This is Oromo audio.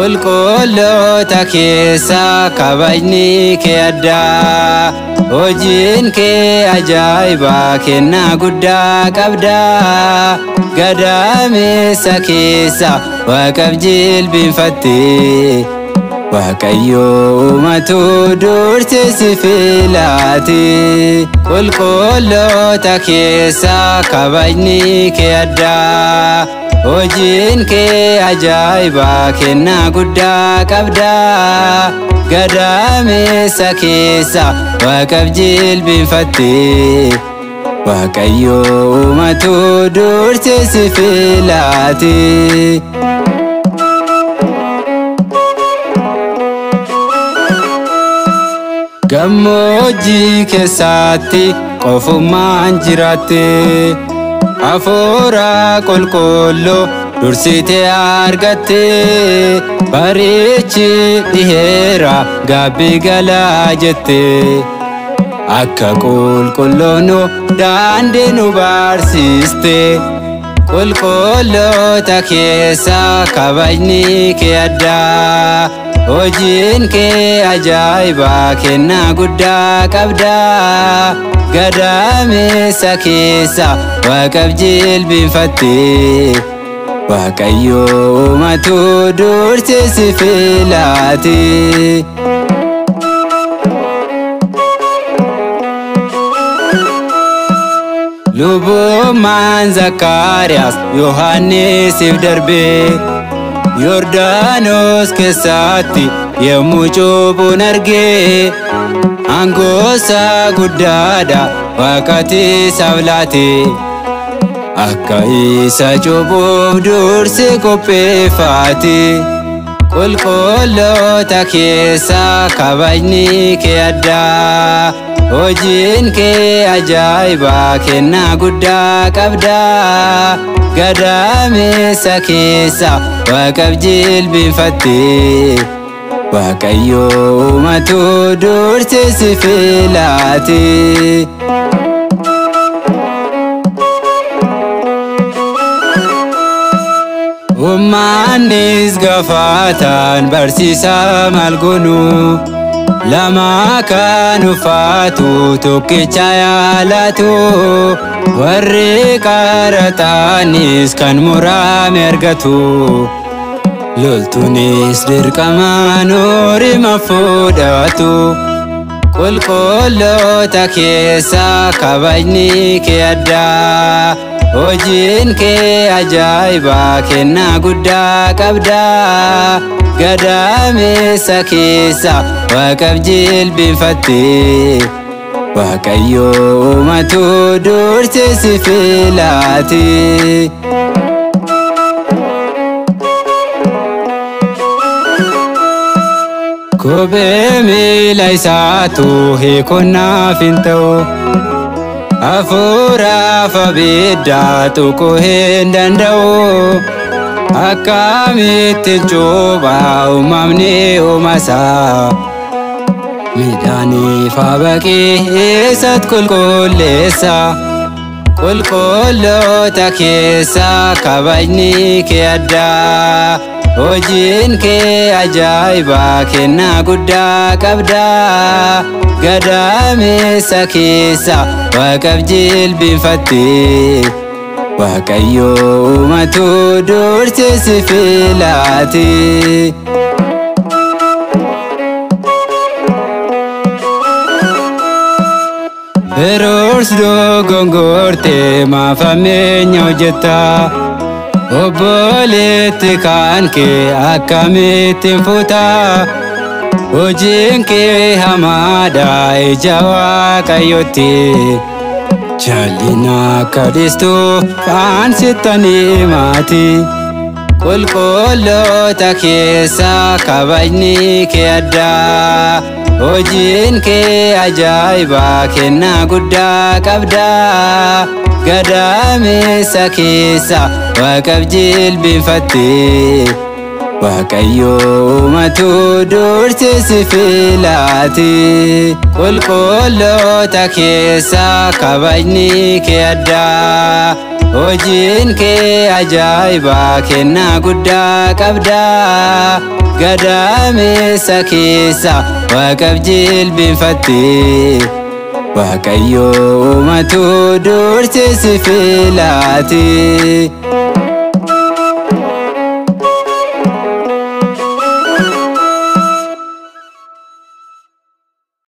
qulqulloota keessa kabajni kee addaa hojiin kee ajaa'ibaa kennaa guddaa qabda gadameessa keessa waaqaaf jilbeenfatte Waaqayyo uumatu dursee si filate qulqulloota keessa kabajni kee addaa hojiin kee ajaa'ibaa kennaa guddaa qabda gadameessa keessa waaqaaf jilbeenfatte Waaqayyo uumatu dursee si filate Gammoojjii keessatti qofummaan jiraatte Hafuura qulqulluu dursitee argatte Bareechi dhiheera gaabbii galaa jette Akka qulqulloonu daandii nu barsiiste Qulqulloota keessa kabajni kee addaa hojiin kee ajaa'ibaa kennaa guddaa qabda gadameessa keessa waaqaaf jilbeenfatte Waaqayyo uumatu dursee si filate Lubummaan Zakkaariyaas Yohaannisiif darbe Yordaanos keessatti yemmuu cubbuun arge Angoosa guddaadha waaqatti isaaf laate Akka isa cubbuuf dursee qopheeffate Qulqulloota keessa kabajni kee addaa hojiin kee ajaa'ibaa kennaa guddaa qabda gadameessa keessa waaqaaf jilbeenfatte Waaqayyo uumatu dursee si filate Uummannis gaafatan barsiisaa maal goonu Lama kan uffatu tokkicha yaalatu Warri qaratanis kan murame argatu Loltuunis dirqamaan horima fudhatu Qulqulloota keessa kabajni kee addaa hojiin kee ajaa'ibaa kennaa guddaa qabda gadameessa keessa waaqaaf jilbeenfatte Waaqayyo uumatu dursee si filate Kophee miila isaatu hiikonnaaf hin ta'u Hafuuraaf abiddaa tuquu hin danda'u Akkamittiin cuubaa uumamni uumasaa Midhaaniif habaqee isatti qulqulleessa Qulqulloota keessa kabajni kee addaa hojiin kee ajaa'ibaa kennaa guddaa qabda gadameessa keessa waaqaaf jilbeenfatte Waaqayyo uumatu dursee si filate Heroos dogongorte maaf ammeenya hojjetta Obboleetti kan kee akkamittiin fuuta hojiin kee hamaadha ija Waaqayyootti Jal'ina akka dhiistuuf kan sittanii maati Qulqulloota keessa kabajni kee addaa hojiin kee ajaa'ibaa kennaa guddaa qabda gadameessa keessa waaqaaf jilbeenfatte Waaqayyo matu durti sifilati Kulkullo takesa kabajni ke adda Hojin ke ajaiba kenna gudda qabda Gadame sakesa waqab jilbin fatti Waaqayyo matu durti sifilati